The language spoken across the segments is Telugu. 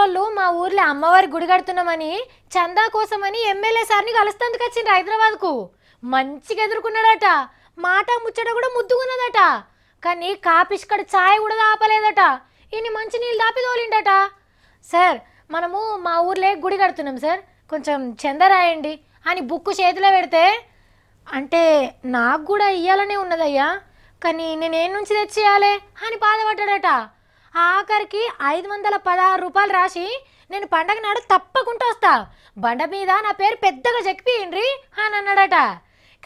వాళ్ళు మా ఊర్లో అమ్మవారి గుడి కడుతున్నామని చందా కోసమని ఎమ్మెల్యే సార్ని కలుస్తందుకు వచ్చిండ్రు హైదరాబాద్కు. మంచిగా ఎదుర్కొన్నాడట, మాట ముచ్చట కూడా ముద్దుగున్నదట. కానీ కాపిష్కడ ఛాయ్ కూడా దాపలేదట. ఇన్ని మంచి నీళ్ళు దాపి తోలిండట. సార్ మనము మా ఊర్లో గుడి కడుతున్నాం సార్, కొంచెం చందా రాయండి అని బుక్కు చేతిలో పెడితే, అంటే నాకు కూడా ఇయ్యాలనే ఉన్నదయ్యా, కానీ నేనేం నుంచి తెచ్చియాలే అని బాధపడ్డాడట. ఆఖరికి 516 రూపాయలు రాసి నేను పండగ నాడు తప్పకుండా వస్తా, బండ మీద నా పేరు పెద్దగా చెక్కిపోయిండ్రి అని అన్నాడట.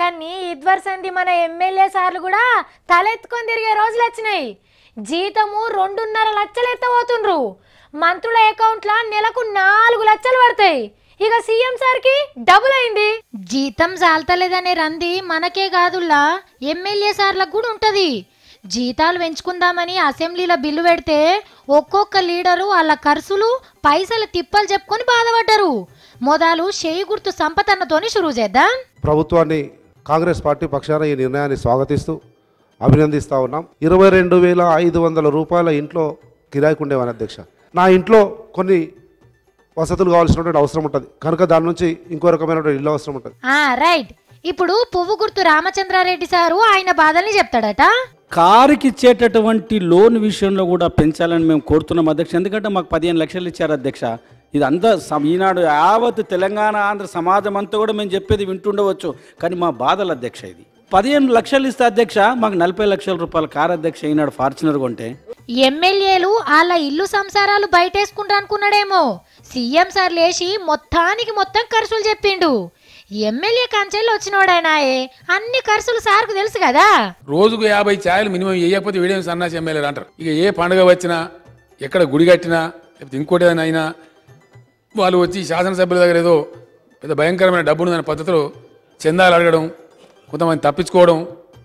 కానీ ఇదివరసంది మన ఎమ్మెల్యే సార్లు కూడా తలెత్తుకొని తిరిగే రోజులు వచ్చినాయి. జీతము 2.5 లక్షలు ఎత్తబోతుండ్రు. మంత్రుల అకౌంట్లో నెలకు 4 లక్షలు పడతాయి. ఇక సీఎం సార్కి డబుల్ అయింది. జీతం చాలతలేదనే రంది మనకే కాదుల్లా, ఎమ్మెల్యే సార్లకు కూడా ఉంటది. జీతాలు పెంచుకుందామని అసెంబ్లీలో బిల్లు పెడితే ఒక్కొక్క లీడరు వాళ్ళ ఖర్చులు పైసలు తిప్పలు చెప్పుకొని బాధపడ్డారు. మొదలు చేయి గుర్తు సంపతన్నతోని షురూ చేద్దాం. ప్రభుత్వాన్ని కాంగ్రెస్ పార్టీ పక్షాన ఈ నిర్ణయాన్ని స్వాగతిస్తూ అభినందిస్తూ ఉన్నాం. 22,500 రూపాయల ఇంట్లో కిరాయికి ఉండేవాని అధ్యక్ష. నా ఇంట్లో కొన్ని వసతులు కావాల్సినటువంటి అవసరం ఉంటుంది కనుక దాని నుంచి ఇంకో రకమైనటువంటి ఇల్లు అవసరం ఉంటుంది. రైట్. ఇప్పుడు పువ్వు గుర్తు రామచంద్రారెడ్డి సారు ఆయన బాధల్ని చెప్తాడట. కారుకి ఇచ్చేటటువంటి లోన్ విషయంలో కూడా పెంచాలని మేము కోరుతున్నాం అధ్యక్ష. ఎందుకంటే మాకు 15 లక్షలు ఇచ్చారు అధ్యక్ష. ఇది అంతా ఈనాడు యావత్ తెలంగాణ ఆంధ్ర సమాజం అంతా కూడా మేము చెప్పేది వింటుండవచ్చు, కానీ మా బాధలు అధ్యక్ష. ఇది 15 లక్షలు ఇస్తే అధ్యక్ష మాకు 40 లక్షల రూపాయల కారు అధ్యక్ష ఈనాడు ఫార్చునర్ కొంటే. ఎమ్మెల్యేలు వాళ్ళ ఇల్లు సంసారాలు బయటేసుకుంటా అనుకున్నాడేమో. సీఎం సార్ లేచి మొత్తానికి మొత్తం ఖర్చులు చెప్పిండు. ఎమ్మెల్యే కంచెల్లో వచ్చినోడైనాయే, అన్ని ఖర్చులు సార్కు తెలుసు కదా. రోజుకు 50 ఛాయలు మినిమం వేయకపోతే వీడియో సన్నాసి ఎమ్మెల్యేలు అంటారు. ఇక ఏ పండుగ వచ్చినా, ఎక్కడ గుడి కట్టినా, లేకపోతే ఇంకోటి ఏదైనా అయినా వాళ్ళు వచ్చి శాసనసభ్యుల దగ్గర ఏదో పెద్ద భయంకరమైన డబ్బును దాని పద్ధతిలో చందాలు అడగడం, కొంతమంది తప్పించుకోవడం,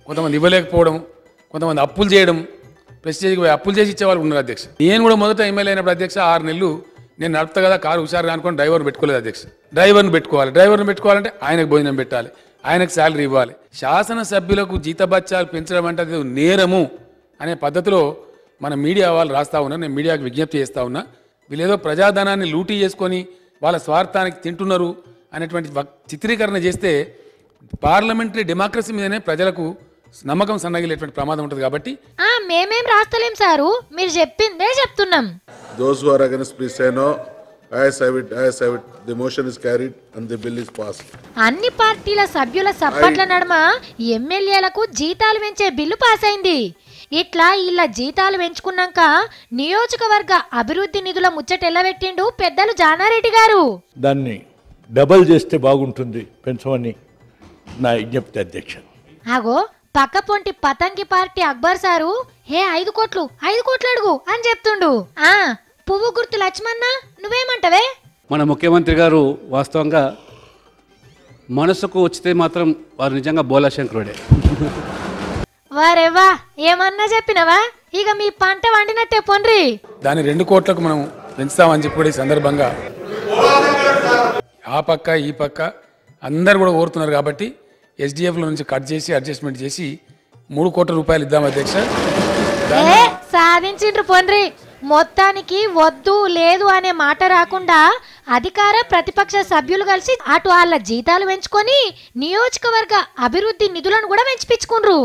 కొంతమంది ఇవ్వలేకపోవడం, కొంతమంది అప్పులు చేయడం, ప్రెస్టేజ్కి పోయి అప్పులు చేసి ఇచ్చేవాళ్ళు ఉన్నారు అధ్యక్ష. నేను కూడా మొదట ఎమ్మెల్యే అయినప్పుడు అధ్యక్ష 6 నెలలు నేను నడుపుతా కదా కారు హుషారుగా అనుకుని డ్రైవర్ని పెట్టుకోలేదు అధ్యక్ష. డ్రైవర్ని పెట్టుకోవాలంటే ఆయనకు భోజనం పెట్టాలి, ఆయనకు శాలరీ ఇవ్వాలి. శాసనసభ్యులకు జీతభత్యాలు పెంచడం అంటే అది నేరము అనే పద్ధతిలో మన మీడియా వాళ్ళు రాస్తా ఉన్నారు. నేను మీడియాకు విజ్ఞప్తి చేస్తా ఉన్నా, వీళ్ళేదో ప్రజాధనాన్ని లూటీ చేసుకొని వాళ్ళ స్వార్థానికి తింటున్నారు అనేటువంటి చిత్రీకరణ చేస్తే పార్లమెంటరీ డెమోక్రసీ మీదనే ప్రజలకు నమ్మకం సన్నగిలేటువంటి ప్రమాదం ఉంటుంది. కాబట్టి మేమేం రాస్తలేం సారు, మీరు చెప్పిందే చెప్తున్నాం. Those who are against, please say no. Ayes have it. The motion is carried and the bill is passed. అన్ని పార్టీల సభ్యుల సప్పట్ల నడుమ ఎమ్మెల్యేలకు జీతాలు పెంచే బిల్లు పాస్ అయింది. ఇట్లా ఇలా జీతాలు పెంచుకున్నాక నియోజకవర్గ అభివృద్ధి నిధుల ముచ్చటెల్లబెట్టిండు పెద్దలు జానారెడ్డి గారు. దాన్ని డబల్ చేస్తే బాగుంటుంది, పెంచమని నా విజ్ఞప్తి అధ్యక్ష. అగో పక్క పొంటి పతంగి పార్టీ అక్బర్ సారు 5 కోట్లు అడుగు అని చెప్తుండు. పువ్వు గుర్తు లక్ష్మణ నువ్వేమంటవే? మన ముఖ్యమంత్రి గారు వాస్తవంగా మనసుకు వచ్చితే మాత్రం వారు నిజంగా బోలాశంకరుడే. వారెవ్వా ఏమన్నా చెప్పినవా? ఇక మీ పంట వండినట్టే పొండ్రి. దాన్ని 2 కోట్లకు మనం పెంచుతామని చెప్పి ఈ సందర్భంగా ఆ పక్క ఈ పక్క అందరు కూడా కోరుతున్నారు. కాబట్టి ఎస్డిఎఫ్ల నుంచి కట్ చేసి అడ్జస్ట్మెంట్ చేసి 3 కోట్ల రూపాయలు ఇద్దాం అధ్యక్ష. సాధించిండ్రు పొండ్రి. మొత్తానికి వద్దు లేదు అనే మాట రాకుండా అధికార ప్రతిపక్ష సభ్యులు కలిసి అటు వాళ్ళ జీతాలు పెంచుకొని నియోజకవర్గ అభివృద్ధి నిధులను కూడా పెంచిపించుకుండ్రు.